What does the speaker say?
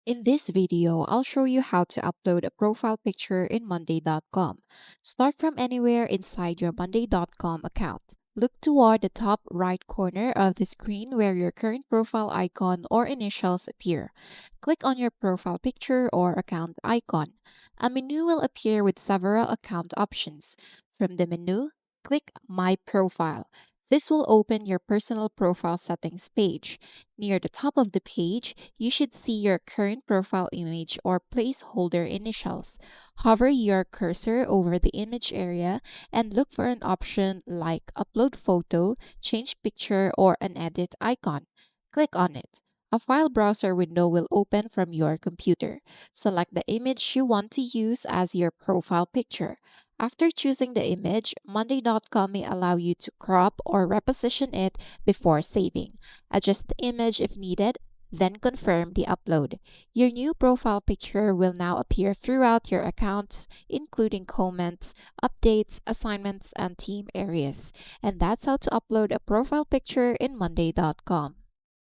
In this video, I'll show you how to upload a profile picture in Monday.com. Start from anywhere inside your Monday.com account. Look toward the top right corner of the screen where your current profile icon or initials appear. Click on your profile picture or account icon. A menu will appear with several account options. From the menu, click My Profile. This will open your personal profile settings page. Near the top of the page, you should see your current profile image or placeholder initials. Hover your cursor over the image area and look for an option like Upload Photo, Change Picture, or an Edit icon. Click on it. A file browser window will open from your computer. Select the image you want to use as your profile picture. After choosing the image, Monday.com may allow you to crop or reposition it before saving. Adjust the image if needed, then confirm the upload. Your new profile picture will now appear throughout your account, including comments, updates, assignments, and team areas. And that's how to upload a profile picture in Monday.com.